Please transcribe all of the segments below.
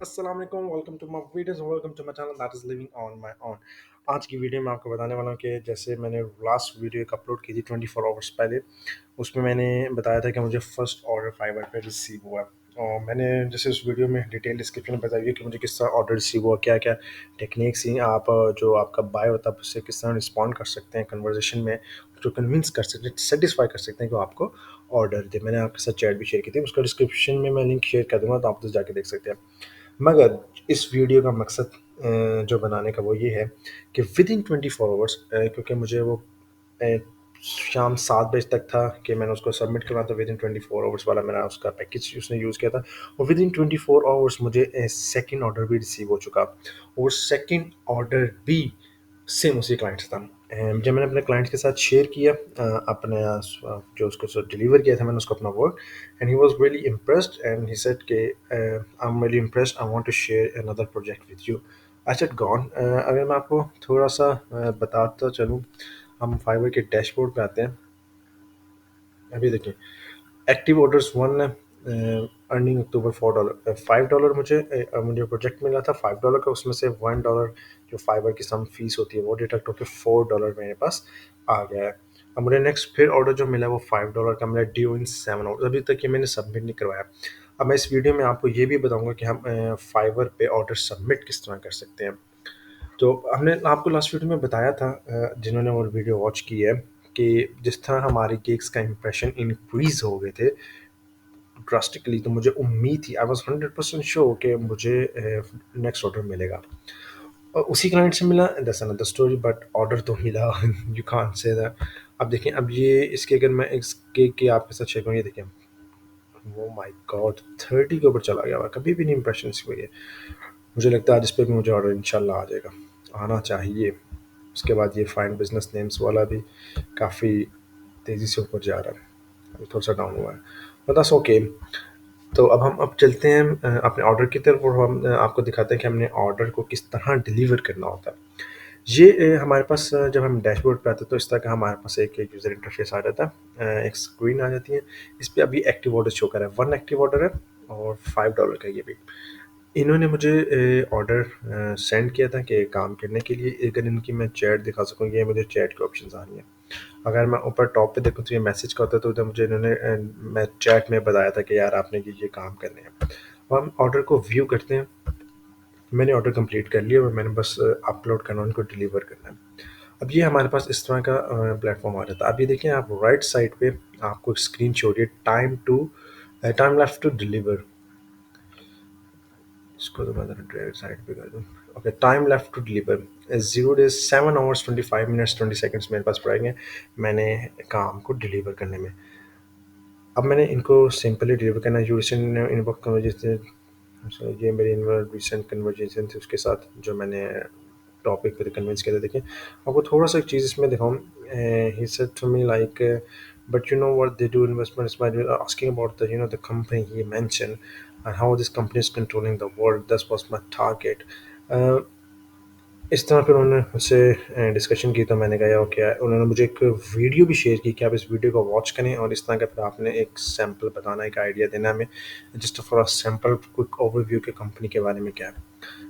अस्सलाम वालेकुम welcome to my videos welcome to my channel that is living on my own. आज की video में आपको बताने वाला हूँ कि जैसे मैंने लास्ट वीडियो एक अपलोड की थी 24 आवर्स पहले। उसमें मैंने बताया था कि मुझे फर्स्ट ऑर्डर फाइवर पे रिसीव हुआ। और मैंने जैसे उस वीडियो में डिटेल डिस्क्रिप्शन में बताई है कि मुझे किस तरह ऑर्डर रिसीव हुआ, क्या क्या टेक्निक्स थी। आप जो आपका बाय होता है उससे किस तरह रिस्पॉन्ड कर सकते हैं कन्वर्जेशन में, जो कन्विंस कर सकते हैं, सेटिस्फाई कर सकते हैं कि वो आपको ऑर्डर दे। मैंने आपके साथ चैट भी शेयर की थी, उसका डिस्क्रिप्शन में मैं लिंक शेयर कर दूंगा, तो आप तो जाके देख सकते हैं। मगर इस वीडियो का मकसद जो बनाने का वो ये है कि विद इन 24 आवर्स, क्योंकि मुझे वो अ, शाम 7 बजे तक था कि मैंने उसको सबमिट करना था। विद इन 24 आवर्स वाला मेरा उसका पैकेज उसने यूज़ किया था, और विद इन 24 आवर्स मुझे सेकंड ऑर्डर भी रिसीव हो चुका। और सेकंड ऑर्डर भी सेम उसी क्लाइंट से था। जब मैंने अपने क्लाइंट के साथ शेयर किया अपने जो उसको डिलीवर किया था मैंने उसको अपना work, and he was really impressed and he said कि I am really impressed, I want to share another project with you. I said gone. अगर मैं आपको थोड़ा सा बताता चलूँ, हम फाइवर के डैशबोर्ड पे आते हैं। अभी देखिए, एक्टिव ऑर्डर्स 1 है, अर्निंग अक्टूबर $4, $5 मुझे प्रोजेक्ट मिला था $5 का। उसमें से $1 जो फाइबर की सम फीस होती है वो डिडक्ट होकर $4 मेरे पास आ गया है। अब मुझे नेक्स्ट फिर ऑर्डर जो मिला है वो $5 का मिला, ड्यू इन 7 आवर्स। अभी तक ये मैंने सबमिट नहीं करवाया। अब मैं इस वीडियो में आपको ये भी बताऊंगा कि हम फाइवर पे ऑर्डर सबमिट किस तरह कर सकते हैं। तो हमने आपको लास्ट वीडियो में बताया था, जिन्होंने वो वीडियो वॉच की है, कि जिस तरह हमारी केक्स का इंप्रेशन इंक्रीज हो गए थे ड्रास्टिकली, तो मुझे उम्मीद थी, आई वाज 100% श्योर कि मुझे नेक्स्ट ऑर्डर मिलेगा। और उसी क्लाइंट से मिला, that's another story, but order तो मिला। You can't say that. अब देखें, अब ये इसके अगर मैं इस केक की आपके साथ शेयर करूँ, ये देखें, वो माय गॉड 30 के ऊपर चला गया हुआ, कभी भी नहीं इंप्रेशन हुई है। मुझे लगता है आज इस पे भी मुझे ऑर्डर इंशाल्लाह आ जाएगा, आना चाहिए। उसके बाद ये फाइन बिजनेस नेम्स वाला भी काफ़ी तेज़ी से ऊपर जा रहा है, अभी थोड़ा सा डाउन हुआ है, बट दैट्स ओके। तो अब चलते हैं अपने ऑर्डर की तरफ, और हम आपको दिखाते हैं कि हमने ऑर्डर को किस तरह डिलीवर करना होता है। ये हमारे पास जब हम डैशबोर्ड पे आते हैं तो इस तरह का हमारे पास एक यूज़र इंटरफेस आ जाता है, एक स्क्रीन आ जाती है। इस पे अभी एक्टिव ऑर्डर शो कर रहा है, 1 एक्टिव ऑर्डर है और $5 का ये भी। इन्होंने मुझे ऑर्डर सेंड किया था कि काम करने के लिए। अगर इनकी मैं चैट दिखा सकूँ, ये मुझे चैट की ऑप्शंस आ रही हैं। अगर मैं ऊपर टॉप पे देखूँ तो ये मैसेज का होता है, तो उधर मुझे इन्होंने मैं चैट में बताया था कि यार आपने ये काम करने हैं। अब हम ऑर्डर को व्यू करते हैं। मैंने ऑर्डर कंप्लीट कर लिया और मैंने बस अपलोड करना, उनको डिलीवर करना है। अब ये हमारे पास इस तरह का प्लेटफॉर्म आ जाता है। अब ये देखें, आप राइट साइड पे आपको स्क्रीन शो रही है, टाइम लेफ्ट टू डिलीवर। इसको तो मैं ज़रा साइड पे कर दूँ। Okay, time left to deliver 0 days 7 hours 25 minutes 20 seconds मेरे पास पड़ेंगे मैंने काम को डिलीवर करने में। अब मैंने इनको सिंपली डिलीवर करना है। यूरेशन इनबॉक्स कन्वर्जेशन, ये मेरी रिसेंट कन्वर्जेशन थी उसके साथ जो मैंने टॉपिक पे कन्विंस किया था। देखिए, आपको थोड़ा सा एक चीज़ इसमें दिखाऊँ। He said to me like, but you know what they do investments by asking about the the company he mentioned and how this company is controlling the world. That was my target. uh, इस तरह फिर उन्होंने मुझसे discussion की, तो मैंने कहा okay. उन्होंने मुझे एक वीडियो भी शेयर की कि आप इस वीडियो को वॉच करें, और इस तरह का फिर आपने एक सैम्पल बताना, एक आइडिया देना हमें, just for a sample quick overview के कंपनी के बारे में क्या है।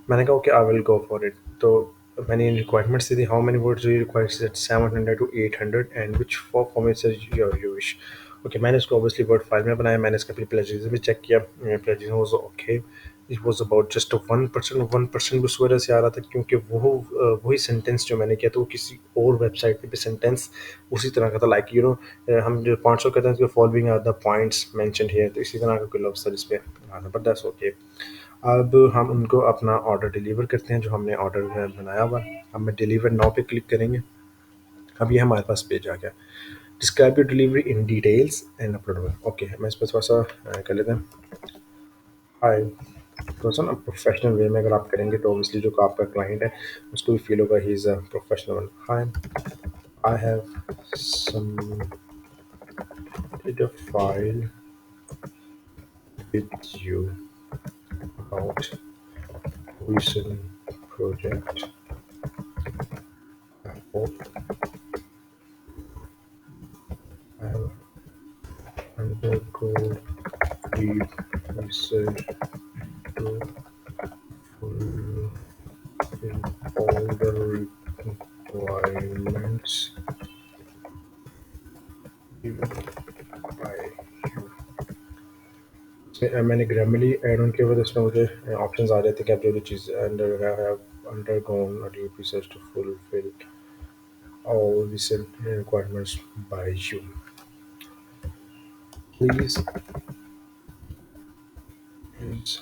मैंने कहा okay, I will go for it. तो मैंने रिक्वायरमेंट्स दी थी, how many words you require, 700 to 800 and which format your you wish. Okay, मैंने इसको ऑब्वियसली वर्ड फाइल में बनाया। मैंने इसका फिर प्लेजरिज्म भी चेक किया, plagiarism was okay. It was about just 1% भी उस वजह से आ रहा था क्योंकि वही सेंटेंस जो मैंने किया था वो किसी और वेबसाइट पे भी सेंटेंस उसी तरह का था। लाइक हम जो 500 कहते हैं, following are the points mentioned here, तो इसी तरह का कोई लफ्ज़ था जिस पे आना, बट दैट्स ओके। अब हम उनको अपना ऑर्डर डिलीवर करते हैं जो हमने ऑर्डर बनाया हुआ। अब मैं डिलीवर नाउ पे क्लिक करेंगे। अब ये हमारे पास पेज आ गया, describe your delivery in details and upload. Okay, मैं इस पर थोड़ा सा कर लेते हैं। हाय, थोड़ा सा ना प्रोफेशनल वे में अगर आप करेंगे तो ऑब्वियसली जो आपका क्लाइंट है उसको भी फील होगा he is a professional. Hi, I have submitted a file with you about recent project. I hope I have undergo deep research to इसमें मैंने ग्रामरली ऐड ऑन किया हुआ, तो इसमें मुझे ऑप्शंस आ जाते हैं कि आप जो जो चीज़ undergone a deep research to fulfill all recent requirements by you. Please, please,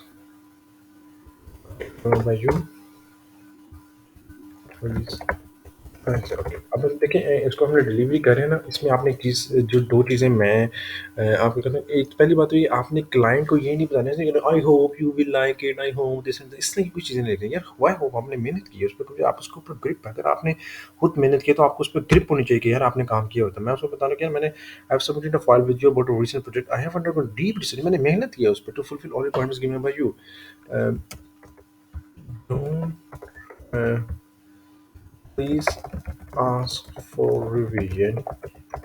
by you, please. अच्छा, ओके। अब हम देखें, इसको हमने डिलीवरी करें ना, इसमें आपने एक चीज़, जो 2 चीज़ें मैं आपको कहता हूँ। एक पहली बात तो ये, आपने क्लाइंट को ये नहीं बताना है कि I hope you will like it, I hope this and इस तरह की कोई चीज़ें नहीं लिखनी यार। Why hope? आपने मेहनत की है उस पे, क्योंकि आप उसके ऊपर ग्रिप है। अगर आपने खुद मेहनत की है तो आपको उस पे ग्रिप होनी चाहिए कि यार आपने काम किया होता है। मैं उसको बता रहा हूँ कि यार मैंने I have submitted a file with you about a recent project, I have undergone deep research, मैंने मेहनत की है उस पे to fulfil all requirements given by you. Don't please ask for revision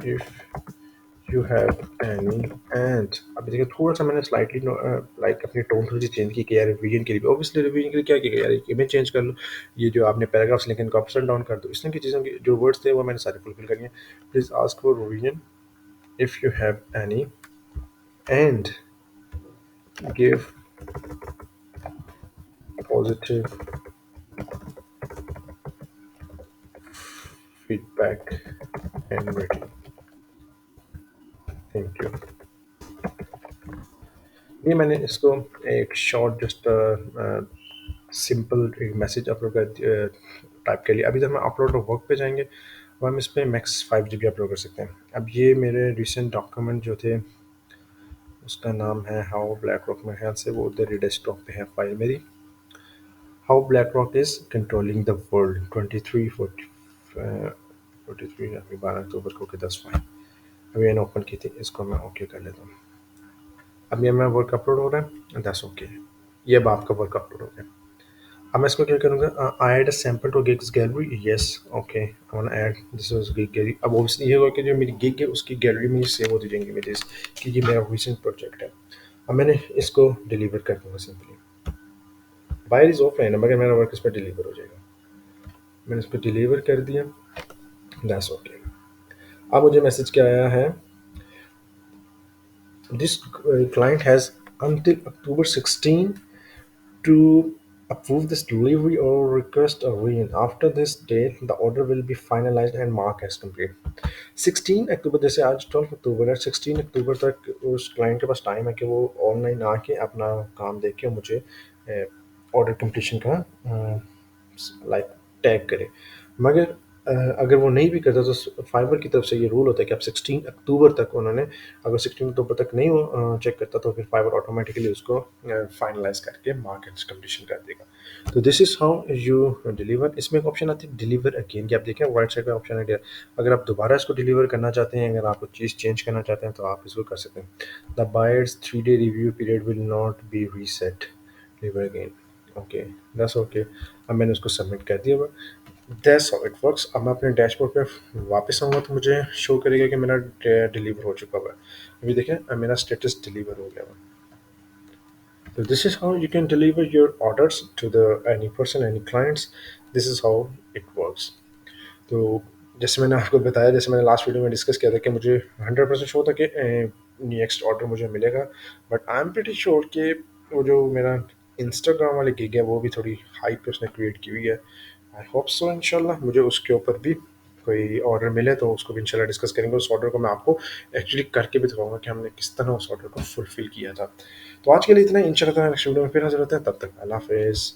if you have any। And अभी देखिए, थोड़ा सा मैंने स्लाइटली लाइक अपनी टोन थोड़ी सी चेंज की कि यार रिवीजन के लिए, ऑब्वियसली रिवीजन के लिए क्या किया यार, एक इमेज चेंज कर लो, ये जो आपने पैराग्राफ्स लिखे इनको अपसाइड डाउन कर दो, इस तरह की चीज़ों की जो वर्ड्स थे वो मैंने सारे फुलफिल करी हैं। Please ask for revision if you have any and give positive feedback and rating, thank you. ये मैंने इसको एक शॉर्ट जस्ट सिंपल एक मैसेज अपलोड कर टाइप के लिए। अभी जब हम अपलोड वर्क पे जाएंगे तो हम इस पर मैक्स 5 GB अपलोड कर सकते हैं। अब ये मेरे रिसेंट डॉक्यूमेंट जो थे, उसका नाम है हाउ ब्लैक रॉक, मेरे ख्याल से वो उधर डेस्कटॉप पे है फाइल मेरी। How black rock is controlling the world 23 अभी 12 अक्टूबर को के 10 फाइल अभी मैंने ओपन की थी, इसको मैं ओके कर लेता हूँ। अब ये मेरा वर्क अपलोड हो रहा है, दैट्स ओके। ये अब आपका वर्क अपलोड हो गया। अब मैं इसको क्या करूँगा, I add a sample to gigs gallery, yes okay, I want add this was gig gallery. अब ऑब्वियसली ये होगा कि जो मेरी गिग है उसकी गैलरी में सेव होती जाएंगी इमेजेस कि ये मेरा रिसेंट प्रोजेक्ट है। अब मैंने इसको डिलीवर कर दूंगा सिंपली। बायर इज ऑफलाइन है मगर मेरा वर्क इस पर डिलीवर हो जाएगा। मैंने इस पर डिलीवर कर दिया, दैट्स ओके। अब मुझे मैसेज क्या आया है, this client has until October 16 to approve this delivery or request a refund. After this date, the order will be finalized and marked as complete. 16 अक्टूबर, जैसे आज 12 अक्टूबर है, 16 अक्टूबर तक उस क्लाइंट के पास टाइम है कि वो ऑनलाइन आके अपना काम देख के मुझे ऑर्डर कंप्लीशन का लाइक टैग करे। मगर अगर वो नहीं भी करता तो फाइबर की तरफ से ये रूल होता है कि आप 16 अक्टूबर तक उन्होंने, अगर 16 अक्टूबर तक नहीं वो चेक करता तो फिर फाइबर ऑटोमेटिकली उसको फाइनलाइज करके मार्केट कंप्लीशन कर देगा। तो this is how you deliver. इसमें एक ऑप्शन आती है डिलीवर अगेन, कि आप देखें राइट साइड का ऑप्शन है। अगर आप दोबारा इसको डिलीवर करना चाहते हैं, अगर आप चीज़ चेंज करना चाहते हैं तो आप इसको कर सकते हैं। The buyers 3 day review period will not be reset, deliver again, okay that's okay. अब मैंने उसको सबमिट कर दिया। That's how it works. अब मैं अपने डैशबोर्ड पे वापस आऊँगा तो मुझे शो करेगा कि मेरा डिलीवर हो चुका हुआ है। अभी देखें, मेरा स्टेटस डिलीवर हो गया हुआ। So this is how you can deliver your orders to the any person, any clients. This is how it works. तो जैसे मैंने आपको बताया, जैसे मैंने लास्ट वीडियो में डिस्कस किया था कि मुझे 100% श्योर था कि नेक्स्ट ऑर्डर मुझे मिलेगा, but I am pretty sure कि वो जो मेरा इंस्टाग्राम वाली गिग है वो भी थोड़ी हाइप पे उसने क्रिएट की हुई है। आई होप सो इंशाल्लाह मुझे उसके ऊपर भी कोई ऑर्डर मिले तो उसको भी इंशाल्लाह डिस्कस करेंगे। उस ऑर्डर को मैं आपको एक्चुअली करके भी दिखाऊंगा कि हमने किस तरह उस ऑर्डर को फुलफिल किया था। तो आज के लिए इतना ही, इंशाल्लाह नेक्स्ट वीडियो में फिर हाजिर होते हैं, तब तक अल्लाह हाफिज़।